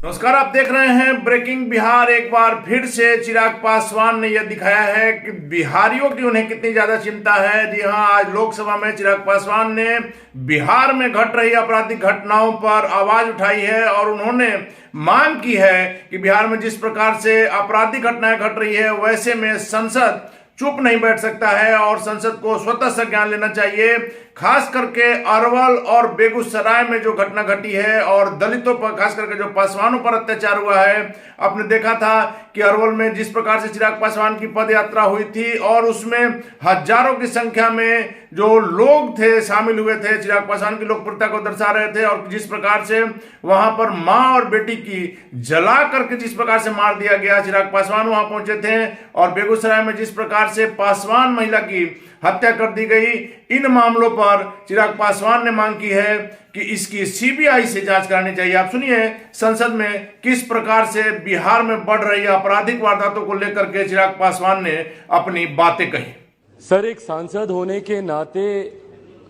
नमस्कार, आप देख रहे हैं ब्रेकिंग बिहार। एक बार फिर से चिराग पासवान ने यह दिखाया है कि बिहारियों की उन्हें कितनी ज्यादा चिंता है। जी हां, आज लोकसभा में चिराग पासवान ने बिहार में घट रही आपराधिक घटनाओं पर आवाज उठाई है और उन्होंने मांग की है कि बिहार में जिस प्रकार से आपराधिक घटनाएं घट रही है वैसे में संसद चुप नहीं बैठ सकता है और संसद को स्वतः संज्ञान लेना चाहिए। खास करके अरवल और बेगूसराय में जो घटना घटी है और दलितों पर, खास करके जो पासवानों पर अत्याचार हुआ है, आपने देखा था कि अरवल में जिस प्रकार से चिराग पासवान की पद यात्रा हुई थी और उसमें हजारों की संख्या में जो लोग थे शामिल हुए थे, चिराग पासवान की लोकप्रियता को दर्शा रहे थे और जिस प्रकार से वहां पर मां और बेटी की जला करके जिस प्रकार से मार दिया गया, चिराग पासवान वहां पहुंचे थे। और बेगूसराय में जिस प्रकार से पासवान महिला की हत्या कर दी गई, इन मामलों पर चिराग पासवान ने मांग की है कि इसकी सीबीआई से जांच करानी चाहिए। आप सुनिए संसद में किस प्रकार से बिहार में बढ़ रही आपराधिक वारदातों को लेकर के चिराग पासवान ने अपनी बातें कही। सर, एक सांसद होने के नाते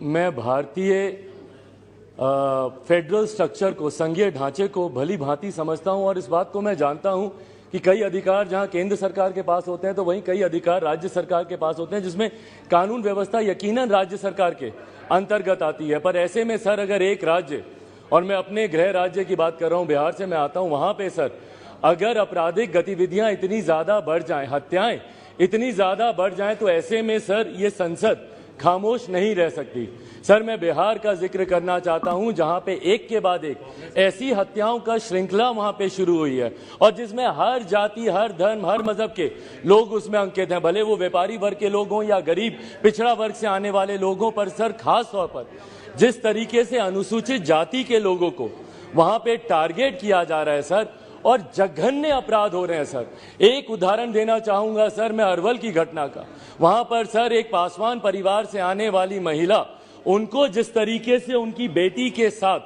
मैं भारतीय फेडरल स्ट्रक्चर को, संघीय ढांचे को भली भांति समझता हूं और इस बात को मैं जानता हूं कि कई अधिकार जहां केंद्र सरकार के पास होते हैं तो वहीं कई अधिकार राज्य सरकार के पास होते हैं, जिसमें कानून व्यवस्था यकीनन राज्य सरकार के अंतर्गत आती है। पर ऐसे में सर, अगर एक राज्य, और मैं अपने गृह राज्य की बात कर रहा हूं, बिहार से मैं आता हूं, वहां पे सर अगर आपराधिक गतिविधियां इतनी ज्यादा बढ़ जाएं, हत्याएं इतनी ज्यादा बढ़ जाएं, तो ऐसे में सर ये संसद खामोश नहीं रह सकती। सर, मैं बिहार का जिक्र करना चाहता हूं जहां पे एक के बाद एक ऐसी हत्याओं का श्रृंखला वहां पे शुरू हुई है और जिसमें हर जाति, हर धर्म, हर मजहब के लोग उसमें अंकित हैं, भले वो व्यापारी वर्ग के लोग हों या गरीब पिछड़ा वर्ग से आने वाले लोगों पर। सर, खास तौर पर जिस तरीके से अनुसूचित जाति के लोगों को वहां पे टारगेट किया जा रहा है सर, और जघन्य अपराध हो रहे हैं सर। एक उदाहरण देना चाहूंगा सर मैं अरवल की घटना का। वहां पर सर एक पासवान परिवार से आने वाली महिला, उनको जिस तरीके से उनकी बेटी के साथ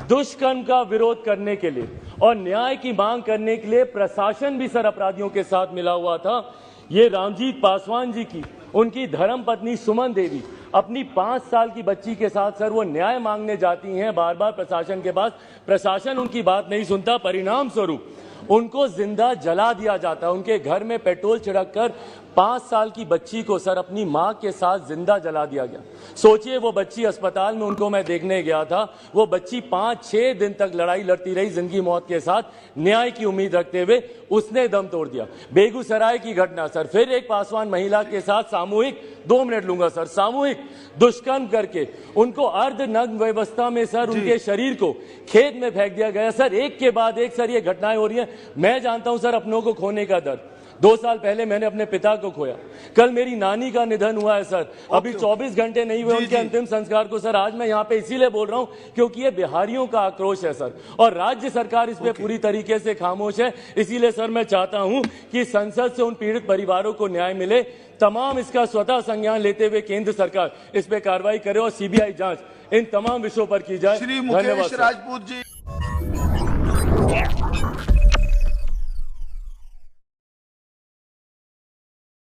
दुष्कर्म का विरोध करने के लिए और न्याय की मांग करने के लिए प्रशासन भी सर अपराधियों के साथ मिला हुआ था। ये रामजीत पासवान जी की उनकी धर्मपत्नी सुमन देवी अपनी 5 साल की बच्ची के साथ सर वो न्याय मांगने जाती हैं बार बार प्रशासन के पास। प्रशासन उनकी बात नहीं सुनता, परिणाम स्वरूप उनको जिंदा जला दिया जाता है। उनके घर में पेट्रोल छिड़क कर 5 साल की बच्ची को सर अपनी मां के साथ जिंदा जला दिया गया। सोचिए, वो बच्ची अस्पताल में, उनको मैं देखने गया था, वो बच्ची 5-6 दिन तक लड़ाई लड़ती रही जिंदगी मौत के साथ, न्याय की उम्मीद रखते हुए उसने दम तोड़ दिया। बेगूसराय की घटना सर, फिर एक पासवान महिला के साथ सामूहिक, 2 मिनट लूंगा सर, सामूहिक दुष्कर्म करके उनको अर्धनग्न व्यवस्था में सर उनके शरीर को खेत में फेंक दिया गया। सर, एक के बाद एक सर ये घटनाएं हो रही हैं। मैं जानता हूं सर अपनों को खोने का दर्द। 2 साल पहले मैंने अपने पिता को खोया, कल मेरी नानी का निधन हुआ है सर, अभी 24 घंटे नहीं हुए उनके अंतिम संस्कार को। सर, आज मैं यहाँ पे इसीलिए बोल रहा हूँ क्योंकि ये बिहारियों का आक्रोश है सर, और राज्य सरकार इस पे पूरी तरीके से खामोश है। इसीलिए सर मैं चाहता हूँ कि संसद से उन पीड़ित परिवारों को न्याय मिले। तमाम इसका स्वतः संज्ञान लेते हुए केंद्र सरकार इस पे कार्रवाई करे और सीबीआई जांच इन तमाम विषयों पर की जाए। श्री मुकेश राजपूत जी।